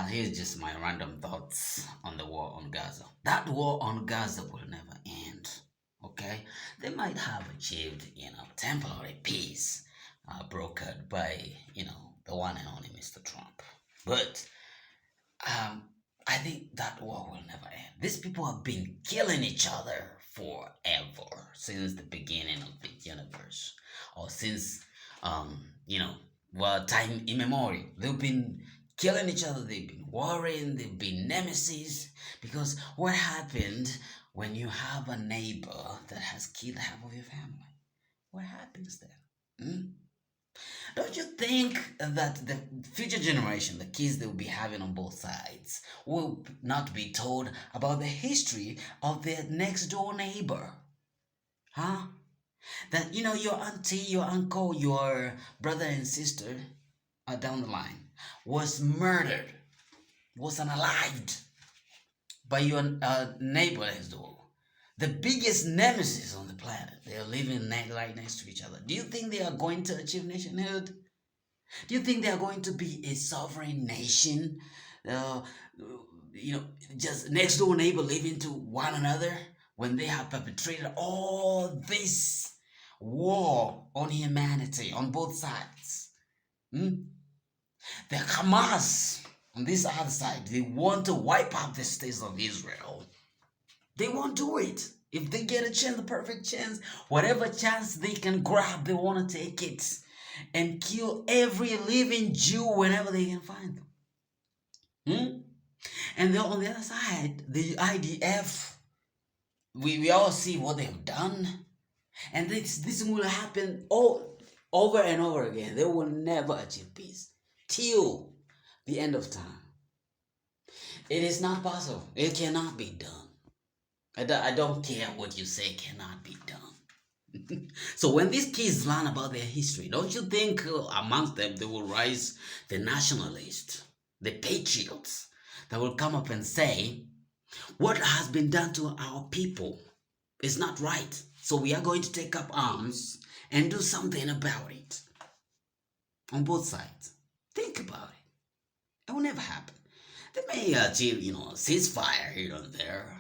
Here's just my random thoughts on the war on Gaza. That war on Gaza will never end. Okay, they might have achieved, temporary peace, brokered by, the one and only Mr. Trump. But um, I think that war will never end. These people have been killing each other forever, since the beginning of the universe, or since, um, you know, time immemorial. They've been killing each other. They've been warring. They've been nemesis. Because what happened when you have a neighbor that has killed half of your family? What happens then? Hmm? Don't you think that the future generation, the kids they will be having on both sides, will not be told about the history of their next door neighbor? Huh? That, your auntie, your uncle, your brother and sister down the line was murdered, was unalived by your neighbor next door. The biggest nemesis on the planet. They are living right next to each other. Do you think they are going to achieve nationhood? Do you think they are going to be a sovereign nation? Uh, you know, just next door neighbor living to one another when they have perpetrated all this war on humanity on both sides? Hmm? The Hamas on this other side, they want to wipe out the states of Israel. They won't do it. If they get a chance, the perfect chance, whatever chance they can grab, they want to take it and kill every living Jew whenever they can find them. Hmm? And then on the other side, the IDF, we all see what they've done. And this will happen all over and over again. They will never achieve peace till the end of time. It is not possible. It cannot be done. I don't care what you say, cannot be done. So when these kids learn about their history, don't you think amongst them they will rise the nationalists, the patriots, that will come up and say, what has been done to our people is not right. So we are going to take up arms and do something about it on both sides. Think about it. It will never happen. They may achieve, ceasefire here and there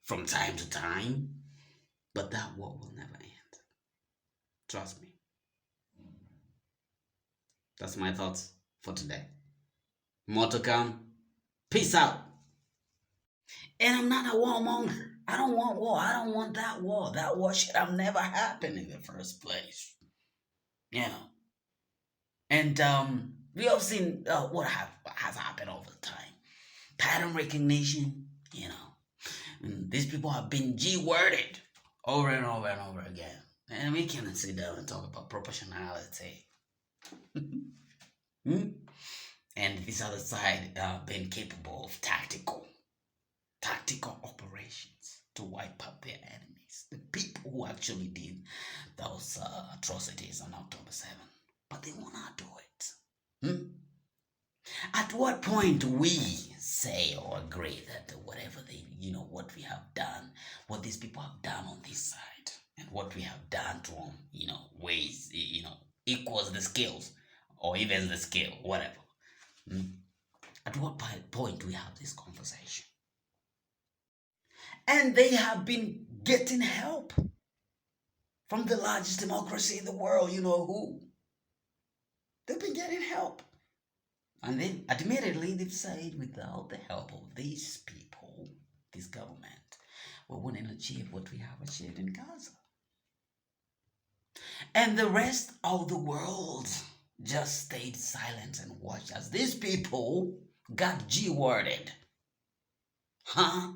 from time to time, but that war will never end. Trust me. That's my thoughts for today. More to come. Peace out. And I'm not a warmonger. I don't want war. I don't want that war. That war should have never happened in the first place. You know. And we have seen what has happened over time. Pattern recognition, And these people have been G-worded over and over and over again. And we can sit down and talk about proportionality. Hmm? And this other side being capable of tactical operations to wipe out their enemies, the people who actually did those atrocities on October 7th. But they will not do it. Hmm? At what point do we say or agree that whatever what we have done, what these people have done on this side, and what we have done to them, ways, equals the skills or even the scale, whatever. Hmm? At what point do we have this conversation? And they have been getting help from the largest democracy in the world. You know who? They've been getting help. And then admittedly, they've said without the help of these people, this government, we wouldn't achieve what we have achieved in Gaza. And the rest of the world just stayed silent and watched as these people got G-worded. Huh?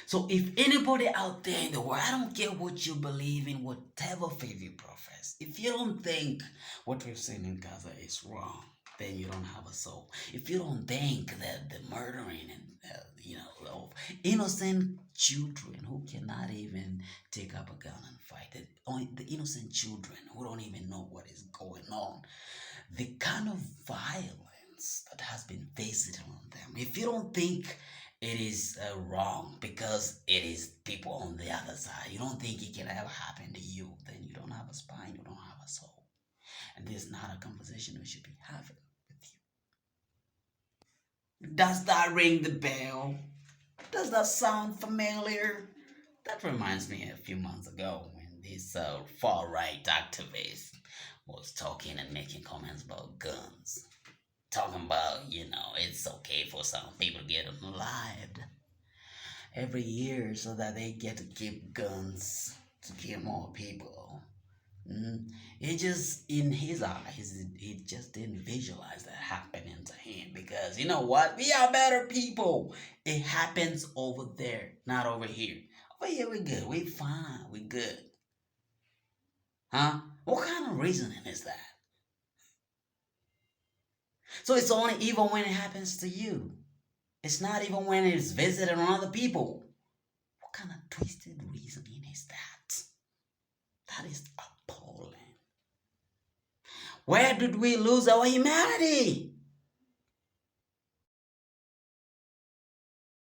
So if anybody out there in the world, I don't care what you believe in, whatever faith you profess, if you don't think what we've seen in Gaza is wrong, then you don't have a soul. If you don't think that the murdering and of innocent children who cannot even take up a gun and fight, the innocent children who don't even know what is going on, the kind of violence that has been visited on them, if you don't think it is wrong because it is people on the other side, you don't think it can ever happen to you, then you don't have a spine, you don't have a soul. And this is not a conversation we should be having with you. Does that ring the bell? Does that sound familiar? That reminds me a few months ago when this far-right activist was talking and making comments about guns. Talking about, it's okay for some people to get alive every year so that they get to keep guns to kill more people. It just, in his eyes, he just didn't visualize that happening to him because you know what? We are better people. It happens over there, not over here. Over here, we're good. We're fine. We're good. Huh? What kind of reasoning is that? So it's only evil when it happens to you. It's not even when it's visited on other people. What kind of twisted reasoning is that? That is appalling. Where did we lose our humanity?